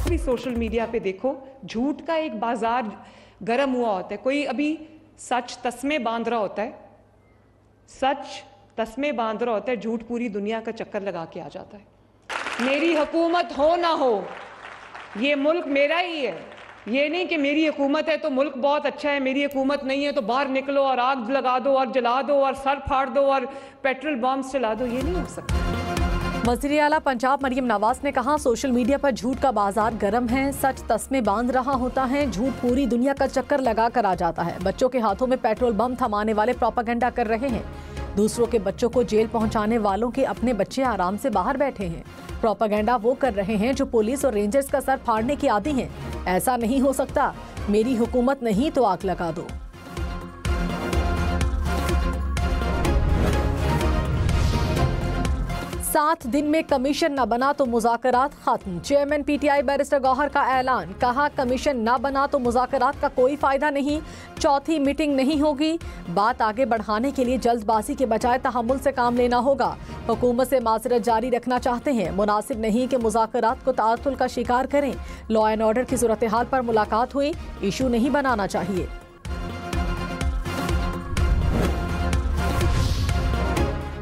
भी social media पे देखो, झूठ का एक बाजार गर्म हुआ होता है। कोई अभी सच तस्मे बांध रहा होता है, सच तस्मे बांध रहा होता है, झूठ पूरी दुनिया का चक्कर लगा के आ जाता है। मेरी हुकूमत हो ना हो, ये मुल्क मेरा ही है। ये नहीं कि मेरी हुकूमत है तो मुल्क बहुत अच्छा है, मेरी हुकूमत नहीं है तो बाहर निकलो और आग लगा दो और जला दो और सर फाड़ दो और पेट्रोल बॉम्ब चला दो। ये नहीं हो सकता। वज़ीर आला पंजाब मरियम नवाज ने कहा, सोशल मीडिया पर झूठ का बाजार गर्म है, सच तस्मे बांध रहा होता है, झूठ पूरी दुनिया का चक्कर लगा कर आ जाता है। बच्चों के हाथों में पेट्रोल बम थमाने वाले प्रोपेगेंडा कर रहे हैं। दूसरों के बच्चों को जेल पहुंचाने वालों के अपने बच्चे आराम से बाहर बैठे हैं। प्रोपेगेंडा वो कर रहे हैं जो पुलिस और रेंजर्स का सर फाड़ने के आदी हैं। ऐसा नहीं हो सकता, मेरी हुकूमत नहीं तो आग लगा दो। 7 दिन में कमीशन न बना तो मुज़ाकरात खत्म। चेयरमैन पीटीआई बैरिस्टर गौहर का ऐलान, कहा कमीशन न बना तो मुज़ाकरात का कोई फायदा नहीं, चौथी मीटिंग नहीं होगी। बात आगे बढ़ाने के लिए जल्दबाजी के बजाय तहम्मुल से काम लेना होगा। हुकूमत से माज़रत जारी रखना चाहते हैं, मुनासिब नहीं कि मुज़ाकरात को ताअत्तुल का शिकार करें। लॉ एंड ऑर्डर की सूरत हाल पर मुलाकात हुई, इशू नहीं बनाना चाहिए।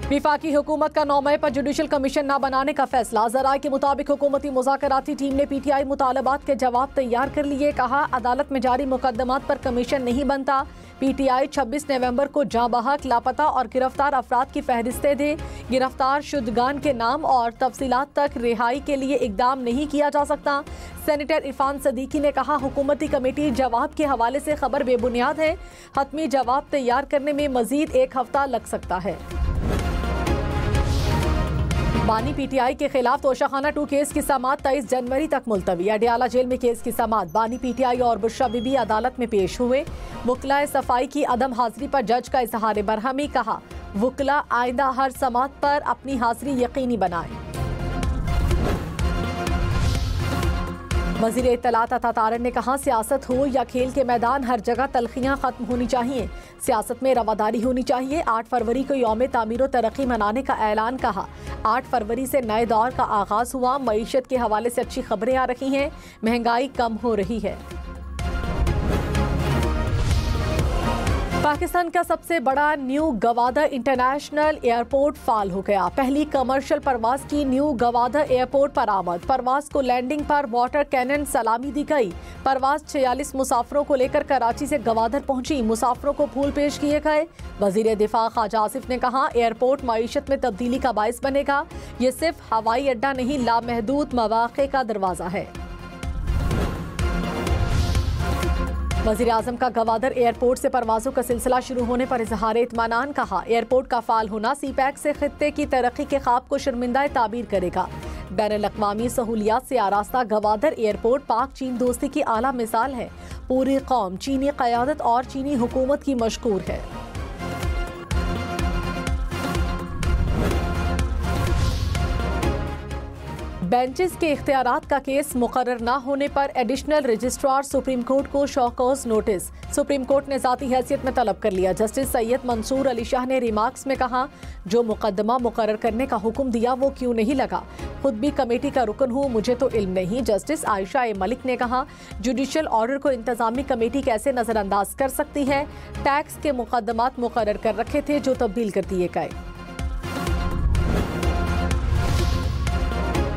विफाकी हुकूमत का 9 मई पर जुडिशल कमीशन न बनाने का फैसला। ज़राए के मुताबिक हुकूमती मुज़ाकराती टीम ने पीटीआई मुतालबात के जवाब तैयार कर लिए। कहा, अदालत में जारी मुकदमात पर कमीशन नहीं बनता। पीटीआई 26 नवंबर को जाँ बहक, लापता और गिरफ्तार अफराद की फहरिस्तें दे। गिरफ्तार शुदगान के नाम और तफसीलात तक रिहाई के लिए इकदाम नहीं किया जा सकता। सेनेटर इरफान सदीकी ने कहा, हुकूमती कमेटी जवाब के हवाले से खबर बेबुनियाद है। हतमी जवाब तैयार करने में मजीद 1 हफ्ता लग सकता है। बानी पीटीआई के खिलाफ तोशाखाना 2 केस की समाअत 23 जनवरी तक मुलतवी। अडियाला जेल में केस की समाअत। बानी पीटीआई और बुशरा बीबी अदालत में पेश हुए। वकलाए सफाई की अदम हाजिरी पर जज का इजहार बरहमी। कहा, वकला आइंदा हर समाअत पर अपनी हाजिरी यकीनी बनाए। वज़ीर इत्तलात अता तारन ने कहा, सियासत हो या खेल के मैदान, हर जगह तलखियाँ खत्म होनी चाहिए। सियासत में रवादारी होनी चाहिए। 8 फरवरी को यौम तामीर व तरक्की मनाने का ऐलान। कहा, 8 फरवरी से नए दौर का आगाज हुआ। मईशत के हवाले से अच्छी खबरें आ रही हैं, महंगाई कम हो रही है। पाकिस्तान का सबसे बड़ा न्यू गवादर इंटरनेशनल एयरपोर्ट फाल हो गया। पहली कमर्शियल परवाज की न्यू गवादर एयरपोर्ट पर आमद। परवाज को लैंडिंग पर वाटर कैनन सलामी दी गई। परवाज 46 मुसाफिरों को लेकर कराची से गवादर पहुंची। मुसाफिरों को फूल पेश किए गए। वजीर दिफा ख्वाजा आसिफ ने कहा, एयरपोर्ट मईशत में तब्दीली का बाइस बनेगा। ये सिर्फ हवाई अड्डा नहीं, लामहदूद मवाक़े का दरवाजा है। वज़ीर आज़म का गवादर एयरपोर्ट से परवाज़ों का सिलसिला शुरू होने पर इज़हार इत्मीनान। कहा, एयरपोर्ट का फाल होना सीपैक से खित्ते की तरक्की के ख्वाब को शर्मिंदा ताबीर करेगा। बैनुल-अक़वामी सहूलियात से आरास्ता गवादर एयरपोर्ट पाक चीन दोस्ती की आला मिसाल है। पूरी कौम चीनी क़यादत और चीनी हुकूमत की मशकूर है। बेंचेस के इख्तियारात का केस मुकर्रर न होने पर एडिशनल रजिस्ट्रार सुप्रीम कोर्ट को शौकौस नोटिस। सुप्रीम कोर्ट ने ज़ाती हैसियत में तलब कर लिया। जस्टिस सैयद मंसूर अली शाह ने रिमार्क्स में कहा, जो मुकदमा मुकर्रर करने का हुक्म दिया वो क्यों नहीं लगा। खुद भी कमेटी का रुकन हूँ, मुझे तो इल्म नहीं। जस्टिस आयशा ए मलिक ने कहा, जुडिशल ऑर्डर को इंतजामी कमेटी कैसे नजरअंदाज कर सकती है। टैक्स के मुकदमात मुकर्रर कर रखे थे जो तब्दील कर दिए गए।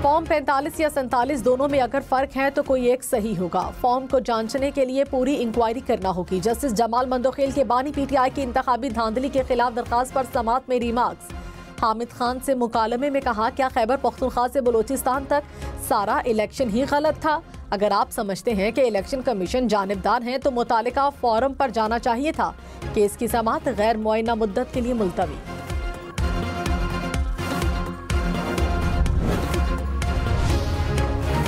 फॉर्म 45 या 47 दोनों में अगर फर्क है तो कोई एक सही होगा। फॉर्म को जांचने के लिए पूरी इंक्वायरी करना होगी। जस्टिस जमाल मंदोखेल के बानी पीटीआई की इंतखाबी धांधली के खिलाफ दरखास्त पर समाअत में रिमार्क्स। हामिद खान से मुकालमे में कहा, क्या खैबर पख्तूनख्वा से बलोचिस्तान तक सारा इलेक्शन ही गलत था। अगर आप समझते हैं कि इलेक्शन कमीशन जानिबदार हैं तो मुतालिका फॉरम पर जाना चाहिए था। केस की समाअत गैर मुअय्यना मुद्दत के लिए मुलतवी।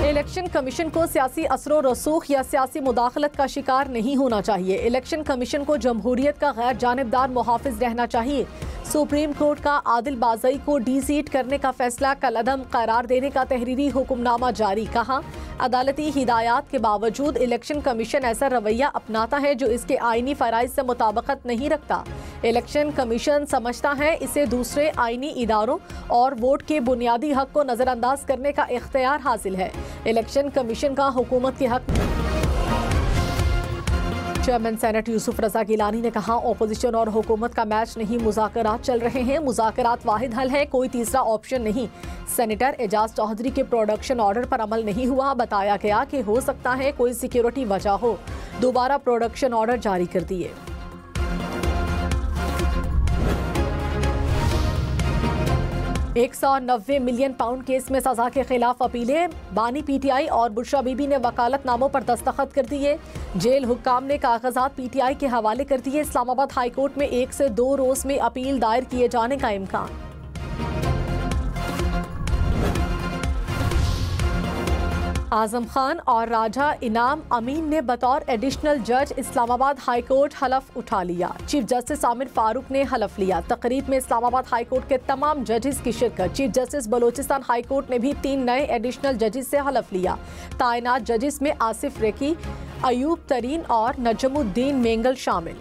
इलेक्शन कमीशन को सियासी असरो रसूख या सियासी मुदाखलत का शिकार नहीं होना चाहिए। इलेक्शन कमीशन को जमहूरियत का गैर जानिबदार मुहाफिज रहना चाहिए। सुप्रीम कोर्ट का आदिल बाज़ई को डी सीट करने का फैसला कलअदम करार देने का तहरीरी हुक्मनामा जारी। कहा, अदालती हिदायत के बावजूद इलेक्शन कमीशन ऐसा रवैया अपनाता है जो इसके आईनी फराइज से मुताबिकत नहीं रखता। इलेक्शन कमीशन समझता है इसे दूसरे आईनी इदारों और वोट के बुनियादी हक को नजरअंदाज करने का इख्तियार हासिल है। इलेक्शन कमीशन का हुकूमत के हक। चेयरमैन सेनेट यूसुफ रजा गिलानी ने कहा, ओपोजिशन और हुकूमत का मैच नहीं, मुज़ाकरात चल रहे हैं। मुज़ाकरात वाहिद हल है, कोई तीसरा ऑप्शन नहीं। सेनेटर एजाज चौधरी के प्रोडक्शन ऑर्डर पर अमल नहीं हुआ। बताया गया कि हो सकता है कोई सिक्योरिटी वजह हो, दोबारा प्रोडक्शन ऑर्डर जारी कर दिए। £190 मिलियन केस में सजा के खिलाफ अपीलें। बानी पीटीआई और बुशरा बीबी ने वकालतनामों पर दस्तखत कर दिए। जेल हुक्काम ने कागजात पीटीआई के हवाले कर दिए। इस्लामाबाद हाई कोर्ट में 1 से 2 रोज में अपील दायर किए जाने का इम्कान। आजम खान और राजा इनाम अमीन ने बतौर एडिशनल जज इस्लामाबाद हाई कोर्ट हलफ उठा लिया। चीफ जस्टिस आमिर फारूक ने हलफ लिया। तकरीब में इस्लामाबाद हाई कोर्ट के तमाम जजेस की शिरकत। Chief justice Balochistan high court ने भी 3 नए एडिशनल जजेस से हलफ लिया। तायनात जजेस में आसिफ रेकी, अयूब तरीन और नजमुद्दीन मेंगल शामिल।